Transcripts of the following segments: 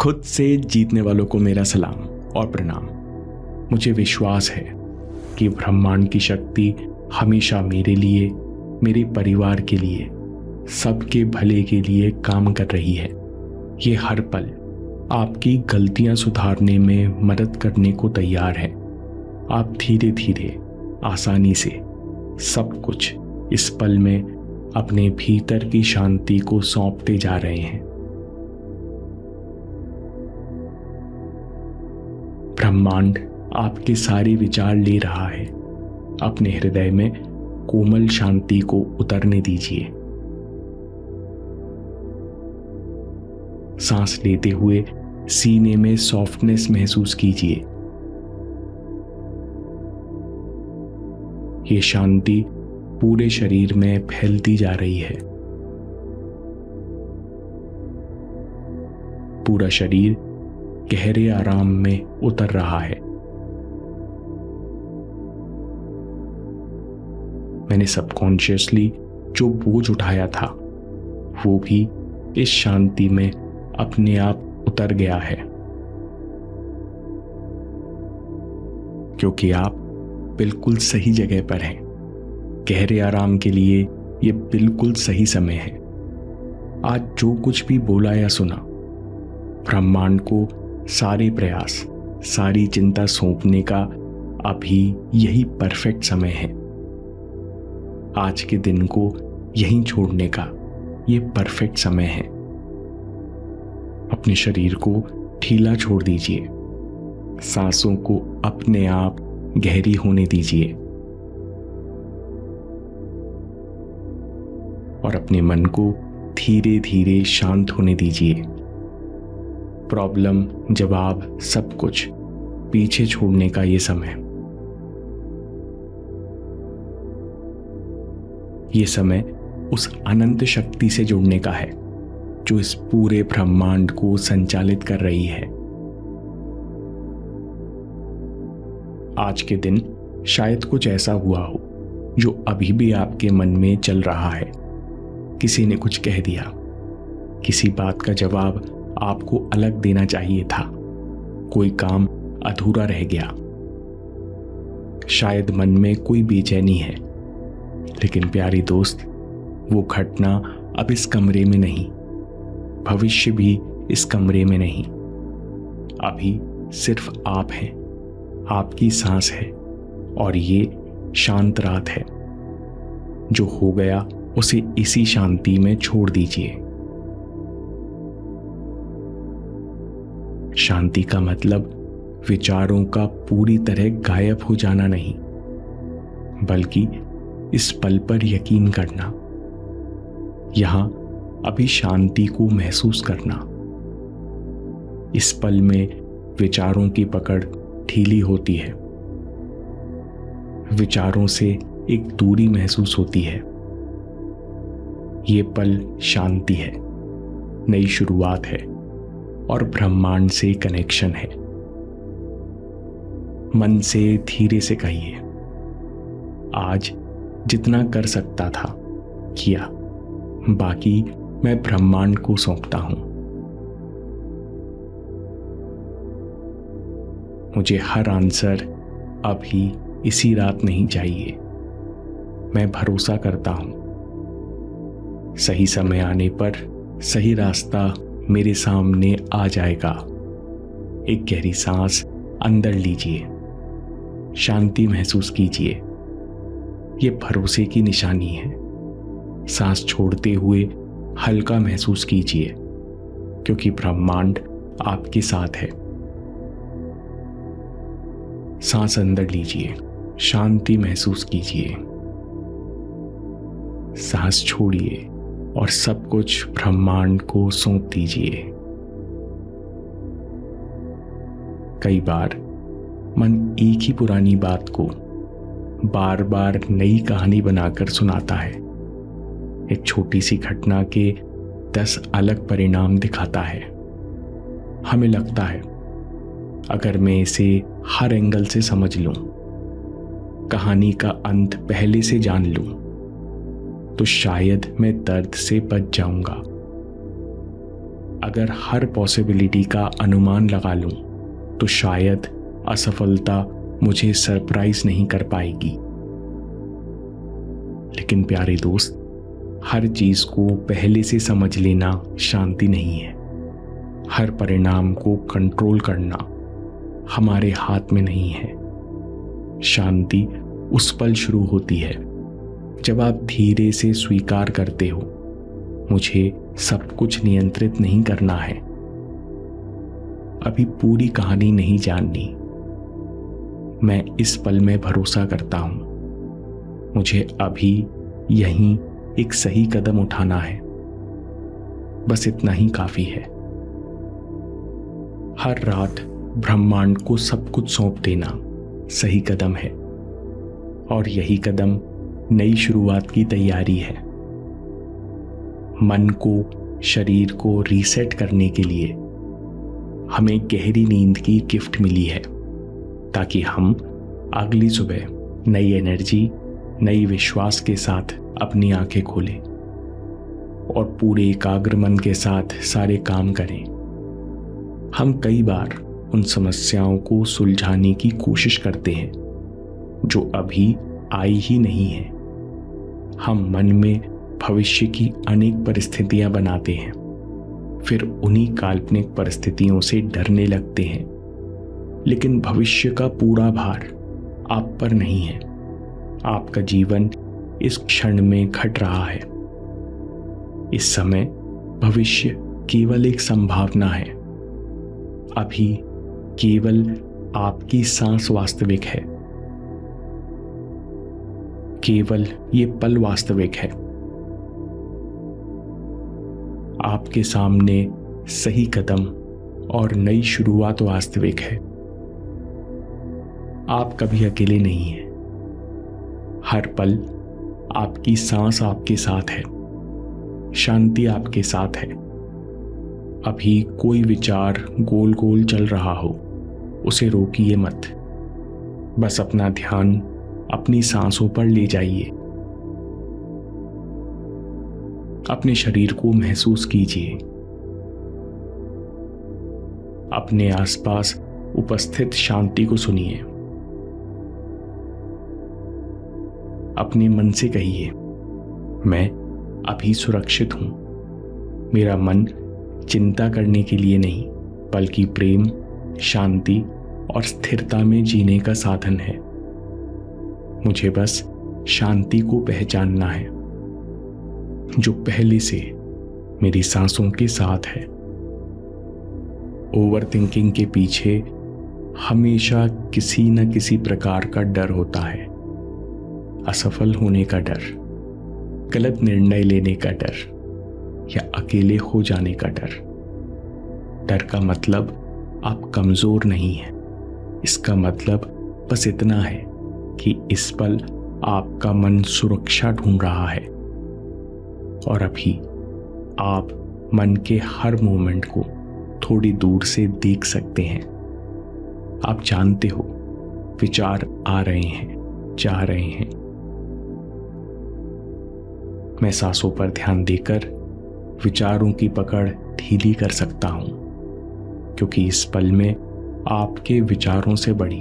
खुद से जीतने वालों को मेरा सलाम और प्रणाम। मुझे विश्वास है कि ब्रह्मांड की शक्ति हमेशा मेरे लिए, मेरे परिवार के लिए, सबके भले के लिए काम कर रही है। ये हर पल आपकी गलतियां सुधारने में मदद करने को तैयार है। आप धीरे धीरे, आसानी से सब कुछ इस पल में अपने भीतर की शांति को सौंपते जा रहे हैं। ब्रह्मांड आपके सारे विचार ले रहा है। अपने हृदय में कोमल शांति को उतरने दीजिए। सांस लेते हुए सीने में सॉफ्टनेस महसूस कीजिए। ये शांति पूरे शरीर में फैलती जा रही है। पूरा शरीर गहरे आराम में उतर रहा है। मैंने सबकॉन्शियसली जो बोझ उठाया था वो भी इस शांति में अपने आप उतर गया है, क्योंकि आप बिल्कुल सही जगह पर हैं। गहरे आराम के लिए ये बिल्कुल सही समय है। आज जो कुछ भी बोला या सुना, ब्रह्मांड को सारे प्रयास, सारी चिंता सौंपने का अभी यही परफेक्ट समय है। आज के दिन को यहीं छोड़ने का ये परफेक्ट समय है। अपने शरीर को ढीला छोड़ दीजिए। सांसों को अपने आप गहरी होने दीजिए और अपने मन को धीरे धीरे शांत होने दीजिए। प्रॉब्लम, जवाब, सब कुछ पीछे छोड़ने का ये समय। ये समय उस अनंत शक्ति से जुड़ने का है जो इस पूरे ब्रह्मांड को संचालित कर रही है। आज के दिन शायद कुछ ऐसा हुआ हो जो अभी भी आपके मन में चल रहा है। किसी ने कुछ कह दिया, किसी बात का जवाब आपको अलग देना चाहिए था, कोई काम अधूरा रह गया, शायद मन में कोई बेचैनी है। लेकिन प्यारी दोस्त, वो घटना अब इस कमरे में नहीं, भविष्य भी इस कमरे में नहीं। अभी सिर्फ आप हैं, आपकी सांस है और ये शांत रात है। जो हो गया उसे इसी शांति में छोड़ दीजिए। शांति का मतलब विचारों का पूरी तरह गायब हो जाना नहीं, बल्कि इस पल पर यकीन करना, यहां अभी शांति को महसूस करना। इस पल में विचारों की पकड़ ढीली होती है, विचारों से एक दूरी महसूस होती है। ये पल शांति है, नई शुरुआत है और ब्रह्मांड से कनेक्शन है। मन से धीरे से कहिए, आज जितना कर सकता था किया, बाकी मैं ब्रह्मांड को सौंपता हूं। मुझे हर आंसर अभी इसी रात नहीं चाहिए। मैं भरोसा करता हूं, सही समय आने पर सही रास्ता मेरे सामने आ जाएगा। एक गहरी सांस अंदर लीजिए, शांति महसूस कीजिए। ये भरोसे की निशानी है। सांस छोड़ते हुए हल्का महसूस कीजिए, क्योंकि ब्रह्मांड आपके साथ है। सांस अंदर लीजिए, शांति महसूस कीजिए। सांस छोड़िए और सब कुछ ब्रह्मांड को सौंप दीजिए। कई बार मन एक ही पुरानी बात को बार बार नई कहानी बनाकर सुनाता है। एक छोटी सी घटना के 10 अलग परिणाम दिखाता है। हमें लगता है अगर मैं इसे हर एंगल से समझ लूं, कहानी का अंत पहले से जान लूं, तो शायद मैं दर्द से बच जाऊंगा। अगर हर पॉसिबिलिटी का अनुमान लगा लूं तो शायद असफलता मुझे सरप्राइज नहीं कर पाएगी। लेकिन प्यारे दोस्त, हर चीज को पहले से समझ लेना शांति नहीं है। हर परिणाम को कंट्रोल करना हमारे हाथ में नहीं है। शांति उस पल शुरू होती है जब आप धीरे से स्वीकार करते हो, मुझे सब कुछ नियंत्रित नहीं करना है। अभी पूरी कहानी नहीं जाननी। मैं इस पल में भरोसा करता हूं। मुझे अभी यहीं एक सही कदम उठाना है। बस इतना ही काफी है। हर रात ब्रह्मांड को सब कुछ सौंप देना सही कदम है, और यही कदम नई शुरुआत की तैयारी है। मन को, शरीर को रीसेट करने के लिए हमें गहरी नींद की गिफ्ट मिली है, ताकि हम अगली सुबह नई एनर्जी, नई विश्वास के साथ अपनी आंखें खोलें और पूरे एकाग्र मन के साथ सारे काम करें। हम कई बार उन समस्याओं को सुलझाने की कोशिश करते हैं जो अभी आई ही नहीं है। हम मन में भविष्य की अनेक परिस्थितियां बनाते हैं, फिर उन्हीं काल्पनिक परिस्थितियों से डरने लगते हैं। लेकिन भविष्य का पूरा भार आप पर नहीं है। आपका जीवन इस क्षण में घट रहा है। इस समय भविष्य केवल एक संभावना है। अभी केवल आपकी सांस वास्तविक है। केवल ये पल वास्तविक है। आपके सामने सही कदम और नई शुरुआत वास्तविक है। आप कभी अकेले नहीं हैं। हर पल आपकी सांस आपके साथ है, शांति आपके साथ है। अभी कोई विचार गोल गोल चल रहा हो, उसे रोकिए मत। बस अपना ध्यान अपनी सांसों पर ले जाइए। अपने शरीर को महसूस कीजिए। अपने आसपास उपस्थित शांति को सुनिए। अपने मन से कहिए, मैं अभी सुरक्षित हूं। मेरा मन चिंता करने के लिए नहीं, बल्कि प्रेम, शांति और स्थिरता में जीने का साधन है। मुझे बस शांति को पहचानना है, जो पहले से मेरी सांसों के साथ है। ओवर थिंकिंग के पीछे हमेशा किसी न किसी प्रकार का डर होता है। असफल होने का डर, गलत निर्णय लेने का डर, या अकेले हो जाने का डर। डर का मतलब आप कमजोर नहीं हैं। इसका मतलब बस इतना है कि इस पल आपका मन सुरक्षा ढूंढ रहा है, और अभी आप मन के हर मोमेंट को थोड़ी दूर से देख सकते हैं। आप जानते हो, विचार आ रहे हैं, जा रहे हैं। मैं सांसों पर ध्यान देकर विचारों की पकड़ ढीली कर सकता हूं, क्योंकि इस पल में आपके विचारों से बड़ी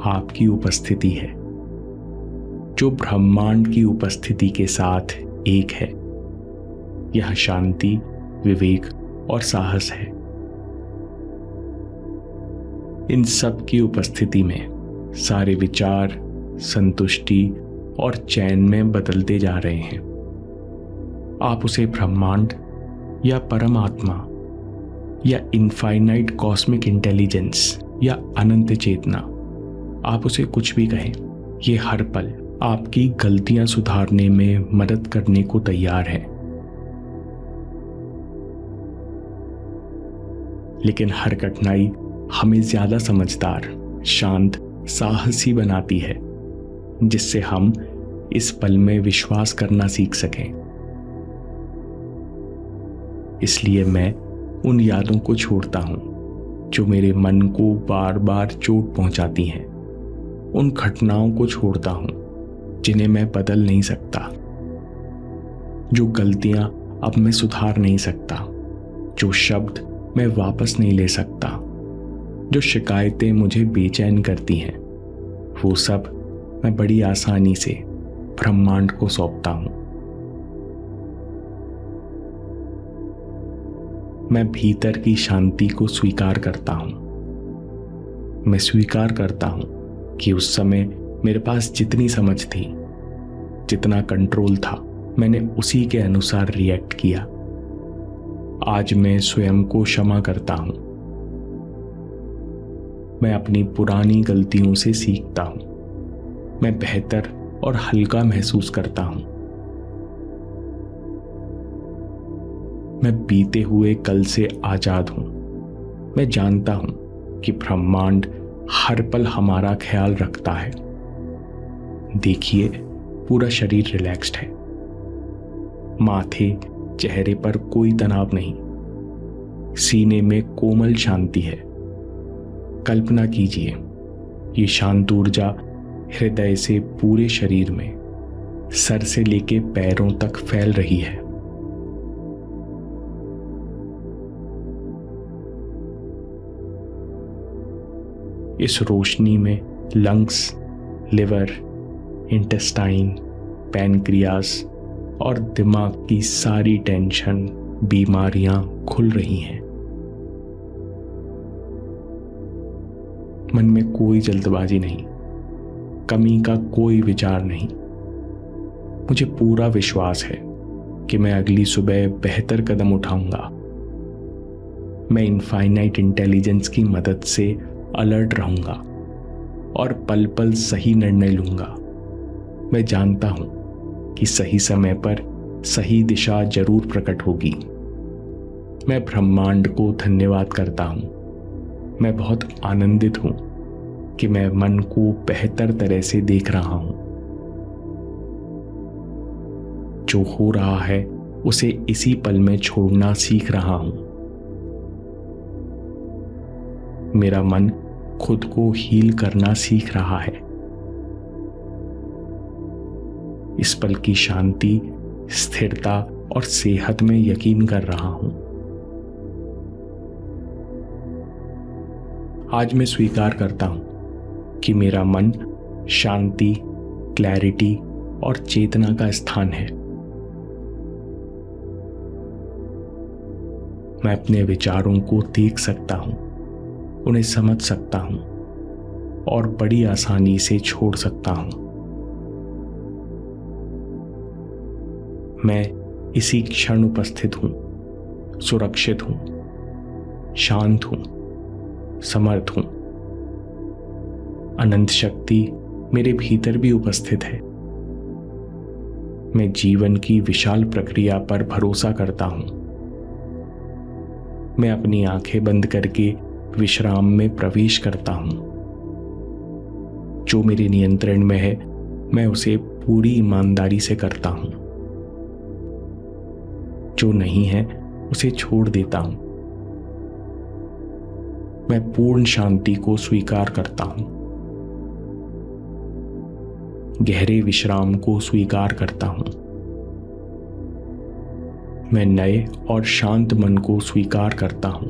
आपकी उपस्थिति है, जो ब्रह्मांड की उपस्थिति के साथ एक है। यह शांति, विवेक और साहस है। इन सब की उपस्थिति में सारे विचार संतुष्टि और चैन में बदलते जा रहे हैं। आप उसे ब्रह्मांड या परमात्मा या इनफाइनाइट कॉस्मिक इंटेलिजेंस या अनंत चेतना, आप उसे कुछ भी कहें, ये हर पल आपकी गलतियां सुधारने में मदद करने को तैयार है। लेकिन हर कठिनाई हमें ज्यादा समझदार, शांत, साहसी बनाती है, जिससे हम इस पल में विश्वास करना सीख सकें। इसलिए मैं उन यादों को छोड़ता हूं जो मेरे मन को बार बार चोट पहुंचाती हैं। उन घटनाओं को छोड़ता हूं जिन्हें मैं बदल नहीं सकता, जो गलतियां अब मैं सुधार नहीं सकता, जो शब्द मैं वापस नहीं ले सकता, जो शिकायतें मुझे बेचैन करती हैं, वो सब मैं बड़ी आसानी से ब्रह्मांड को सौंपता हूं। मैं भीतर की शांति को स्वीकार करता हूं। मैं स्वीकार करता हूं कि उस समय मेरे पास जितनी समझ थी, जितना कंट्रोल था, मैंने उसी के अनुसार रिएक्ट किया। आज मैं स्वयं को क्षमा करता हूं। मैं अपनी पुरानी गलतियों से सीखता हूं। मैं बेहतर और हल्का महसूस करता हूं। मैं बीते हुए कल से आजाद हूं। मैं जानता हूं कि ब्रह्मांड हर पल हमारा ख्याल रखता है। देखिए, पूरा शरीर रिलैक्स्ड है। माथे, चेहरे पर कोई तनाव नहीं। सीने में कोमल शांति है। कल्पना कीजिए, ये शांत ऊर्जा हृदय से पूरे शरीर में, सर से लेके पैरों तक फैल रही है। इस रोशनी में लंग्स, लिवर, इंटेस्टाइन, पैनक्रियास और दिमाग की सारी टेंशन, बीमारियां खुल रही हैं। मन में कोई जल्दबाजी नहीं, कमी का कोई विचार नहीं। मुझे पूरा विश्वास है कि मैं अगली सुबह बेहतर कदम उठाऊंगा। मैं इनफाइनाइट इंटेलिजेंस की मदद से अलर्ट रहूंगा और पल पल सही निर्णय लूंगा। मैं जानता हूं कि सही समय पर सही दिशा जरूर प्रकट होगी। मैं ब्रह्मांड को धन्यवाद करता हूं। मैं बहुत आनंदित हूं कि मैं मन को बेहतर तरह से देख रहा हूं। जो हो रहा है उसे इसी पल में छोड़ना सीख रहा हूं। मेरा मन खुद को हील करना सीख रहा है। इस पल की शांति, स्थिरता और सेहत में यकीन कर रहा हूं। आज मैं स्वीकार करता हूं कि मेरा मन शांति, क्लैरिटी और चेतना का स्थान है। मैं अपने विचारों को देख सकता हूं, उन्हें समझ सकता हूं और बड़ी आसानी से छोड़ सकता हूं। मैं इसी क्षण उपस्थित हूं, सुरक्षित हूं, शांत हूं, समर्थ हूं। अनंत शक्ति मेरे भीतर भी उपस्थित है। मैं जीवन की विशाल प्रक्रिया पर भरोसा करता हूं। मैं अपनी आंखें बंद करके विश्राम में प्रवेश करता हूं। जो मेरे नियंत्रण में है, मैं उसे पूरी ईमानदारी से करता हूं। जो नहीं है, उसे छोड़ देता हूं। मैं पूर्ण शांति को स्वीकार करता हूं। गहरे विश्राम को स्वीकार करता हूं। मैं नए और शांत मन को स्वीकार करता हूं।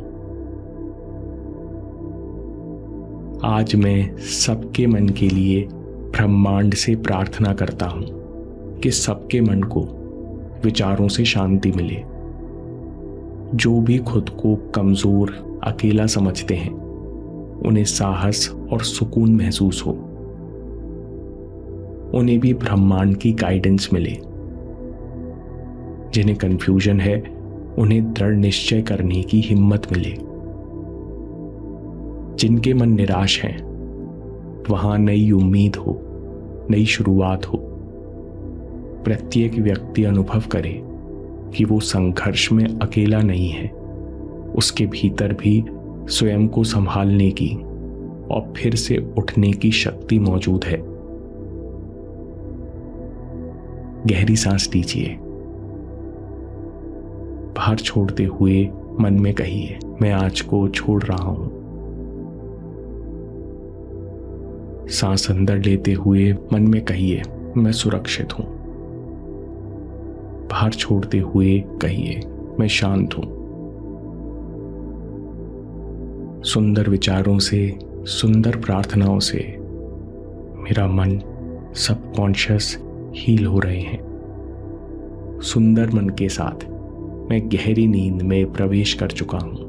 आज मैं सबके मन के लिए ब्रह्मांड से प्रार्थना करता हूं कि सबके मन को विचारों से शांति मिले। जो भी खुद को कमजोर, अकेला समझते हैं, उन्हें साहस और सुकून महसूस हो। उन्हें भी ब्रह्मांड की गाइडेंस मिले। जिन्हें कंफ्यूजन है, उन्हें दृढ़ निश्चय करने की हिम्मत मिले। जिनके मन निराश हैं, वहां नई उम्मीद हो, नई शुरुआत हो। प्रत्येक व्यक्ति अनुभव करे कि वो संघर्ष में अकेला नहीं है। उसके भीतर भी स्वयं को संभालने की और फिर से उठने की शक्ति मौजूद है। गहरी सांस लीजिए। बाहर छोड़ते हुए मन में कहिए, मैं आज को छोड़ रहा हूं। सांस अंदर लेते हुए मन में कहिए, मैं सुरक्षित हूं। बाहर छोड़ते हुए कहिए, मैं शांत हूं। सुंदर विचारों से, सुंदर प्रार्थनाओं से मेरा मन सबकॉन्शियस हील हो रहे हैं। सुंदर मन के साथ मैं गहरी नींद में प्रवेश कर चुका हूं।